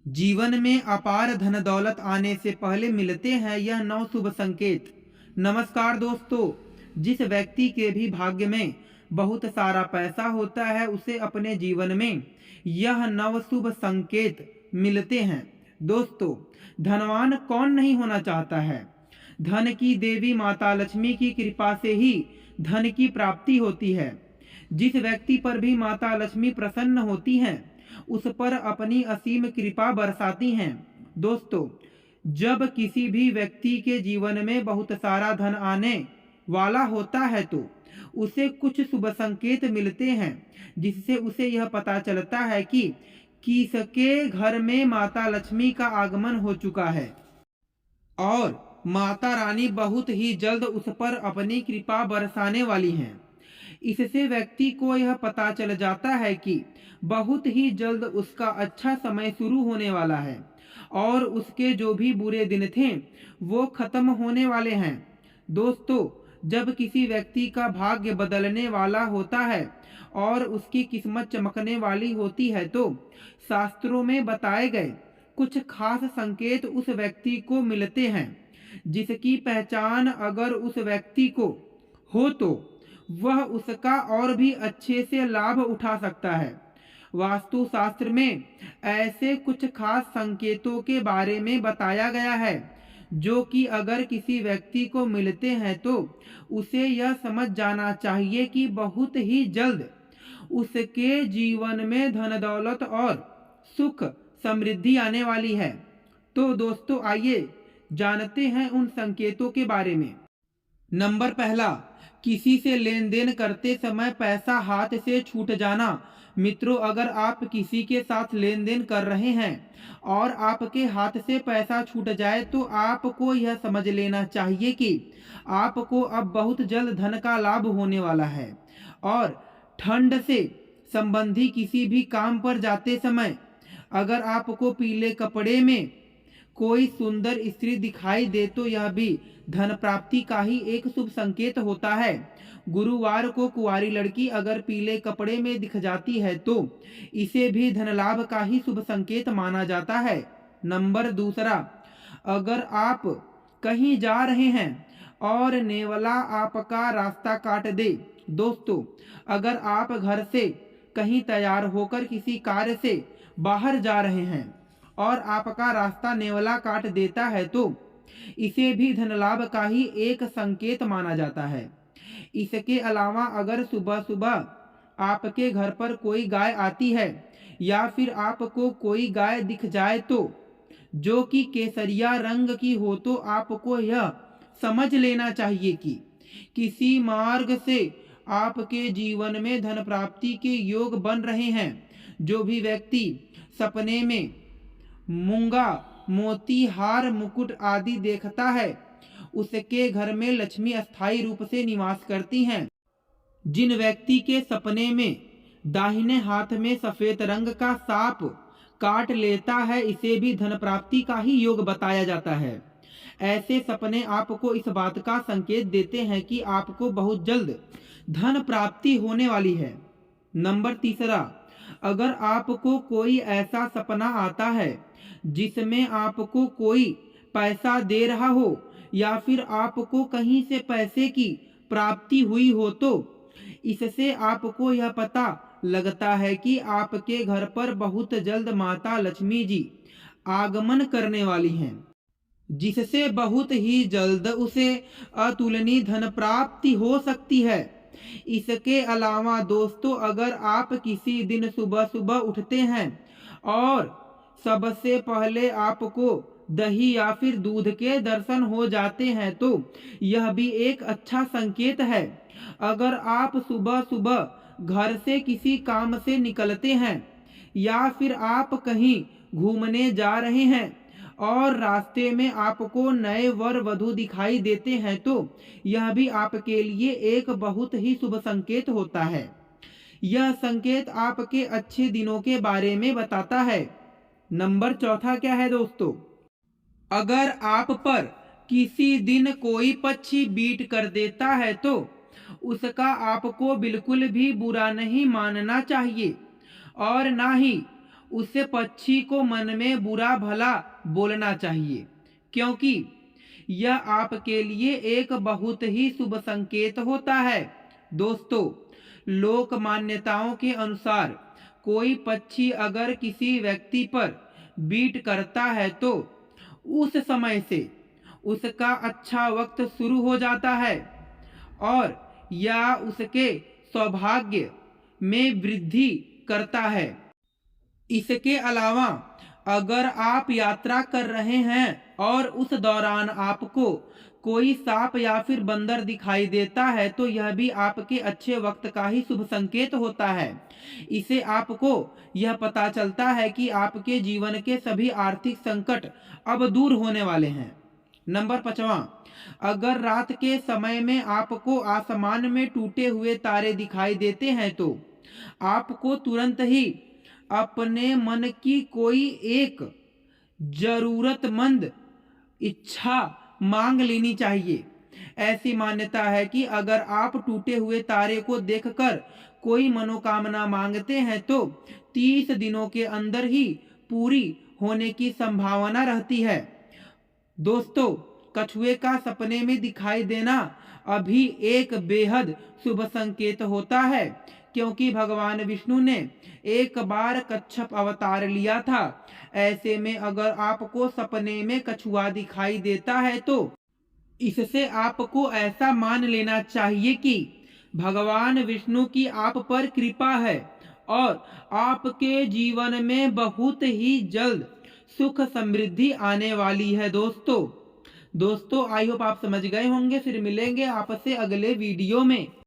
जीवन में अपार धन दौलत आने से पहले मिलते हैं यह 9 शुभ संकेत। नमस्कार दोस्तों, जिस व्यक्ति के भी भाग्य में बहुत सारा पैसा होता है उसे अपने जीवन में यह 9 शुभ संकेत मिलते हैं। दोस्तों, धनवान कौन नहीं होना चाहता है। धन की देवी माता लक्ष्मी की कृपा से ही धन की प्राप्ति होती है। जिस व्यक्ति पर भी माता लक्ष्मी प्रसन्न होती हैं उस पर अपनी असीम कृपा बरसाती हैं। दोस्तों, जब किसी भी व्यक्ति के जीवन में बहुत सारा धन आने वाला होता है तो उसे कुछ शुभ संकेत मिलते हैं, जिससे उसे यह पता चलता है कि किसके घर में माता लक्ष्मी का आगमन हो चुका है और माता रानी बहुत ही जल्द उस पर अपनी कृपा बरसाने वाली हैं। इससे व्यक्ति को यह पता चल जाता है कि बहुत ही जल्द उसका अच्छा समय शुरू होने वाला है और उसके जो भी बुरे दिन थे वो खत्म होने वाले हैं। दोस्तों, जब किसी व्यक्ति का भाग्य बदलने वाला होता है और उसकी किस्मत चमकने वाली होती है तो शास्त्रों में बताए गए कुछ खास संकेत उस व्यक्ति को मिलते हैं, जिसकी पहचान अगर उस व्यक्ति को हो तो वह उसका और भी अच्छे से लाभ उठा सकता है। वास्तु शास्त्र में ऐसे कुछ खास संकेतों के बारे में बताया गया है जो कि अगर किसी व्यक्ति को मिलते हैं तो उसे यह समझ जाना चाहिए कि बहुत ही जल्द उसके जीवन में धन दौलत और सुख समृद्धि आने वाली है। तो दोस्तों, आइए जानते हैं उन संकेतों के बारे में। नंबर पहला, किसी से लेन देन करते समय पैसा हाथ से छूट जाना। मित्रों, अगर आप किसी के साथ लेन देन कर रहे हैं और आपके हाथ से पैसा छूट जाए तो आपको यह समझ लेना चाहिए कि आपको अब बहुत जल्द धन का लाभ होने वाला है। और ठंड से संबंधी किसी भी काम पर जाते समय अगर आपको पीले कपड़े में कोई सुंदर स्त्री दिखाई दे तो यह भी धन प्राप्ति का ही एक शुभ संकेत होता है। गुरुवार को कुंवारी लड़की अगर पीले कपड़े में दिख जाती है तो इसे भी धन लाभ का ही शुभ संकेत माना जाता है। नंबर दूसरा, अगर आप कहीं जा रहे हैं और नेवला आपका रास्ता काट दे। दोस्तों, अगर आप घर से कहीं तैयार होकर किसी कार्य से बाहर जा रहे हैं और आपका रास्ता नेवला काट देता है तो इसे भी धन लाभ का ही एक संकेत माना जाता है। इसके अलावा अगर सुबह सुबह आपके घर पर कोई गाय आती है या फिर आपको कोई गाय दिख जाए तो जो कि केसरिया रंग की हो तो आपको यह समझ लेना चाहिए कि किसी मार्ग से आपके जीवन में धन प्राप्ति के योग बन रहे हैं। जो भी व्यक्ति सपने में मूंगा, मोती, हार, मुकुट आदि देखता है उसके घर में लक्ष्मी अस्थायी रूप से निवास करती हैं। जिन व्यक्ति के सपने में दाहिने हाथ में सफेद रंग का सांप काट लेता है इसे भी धन प्राप्ति का ही योग बताया जाता है। ऐसे सपने आपको इस बात का संकेत देते हैं कि आपको बहुत जल्द धन प्राप्ति होने वाली है। नंबर तीसरा, अगर आपको कोई ऐसा सपना आता है जिसमें आपको कोई पैसा दे रहा हो या फिर आपको कहीं से पैसे की प्राप्ति हुई हो तो इससे आपको यह पता लगता है कि आपके घर पर बहुत जल्द माता लक्ष्मी जी आगमन करने वाली हैं, जिससे बहुत ही जल्द उसे अतुलनीय धन प्राप्ति हो सकती है। इसके अलावा दोस्तों, अगर आप किसी दिन सुबह सुबह उठते हैं और सबसे पहले आपको दही या फिर दूध के दर्शन हो जाते हैं तो यह भी एक अच्छा संकेत है। अगर आप सुबह सुबह घर से किसी काम से निकलते हैं या फिर आप कहीं घूमने जा रहे हैं और रास्ते में आपको नए वर वधू दिखाई देते हैं तो यह भी आपके लिए एक बहुत ही शुभ संकेत होता है। यह संकेत आपके अच्छे दिनों के बारे में बताता है। नंबर चौथा क्या है दोस्तों, अगर आप पर किसी दिन कोई पक्षी बीट कर देता है तो उसका आपको बिल्कुल भी बुरा नहीं मानना चाहिए और ना ही उसे पक्षी को मन में बुरा भला बोलना चाहिए, क्योंकि यह आपके लिए एक बहुत ही शुभ संकेत होता है। दोस्तों, लोक मान्यताओं के अनुसार कोई पक्षी अगर किसी व्यक्ति पर बीट करता है तो उस समय से उसका अच्छा वक्त शुरू हो जाता है और यह उसके सौभाग्य में वृद्धि करता है। इसके अलावा अगर आप यात्रा कर रहे हैं और उस दौरान आपको कोई सांप या फिर बंदर दिखाई देता है तो यह भी आपके अच्छे वक्त का ही शुभ संकेत होता है। इसे आपको यह पता चलता है कि आपके जीवन के सभी आर्थिक संकट अब दूर होने वाले हैं। नंबर 5वां, अगर रात के समय में आपको आसमान में टूटे हुए तारे दिखाई देते हैं तो आपको तुरंत ही अपने मन की कोई एक जरूरतमंद इच्छा मांग लेनी चाहिए। ऐसी मान्यता है कि अगर आप टूटे हुए तारे को देखकर कोई मनोकामना मांगते हैं तो 30 दिनों के अंदर ही पूरी होने की संभावना रहती है। दोस्तों, कछुए का सपने में दिखाई देना अभी एक बेहद शुभ संकेत होता है, क्योंकि भगवान विष्णु ने एक बार कच्छप अवतार लिया था। ऐसे में अगर आपको सपने में कछुआ दिखाई देता है तो इससे आपको ऐसा मान लेना चाहिए कि भगवान विष्णु की आप पर कृपा है और आपके जीवन में बहुत ही जल्द सुख समृद्धि आने वाली है। दोस्तों, आई होप आप समझ गए होंगे। फिर मिलेंगे आपसे अगले वीडियो में।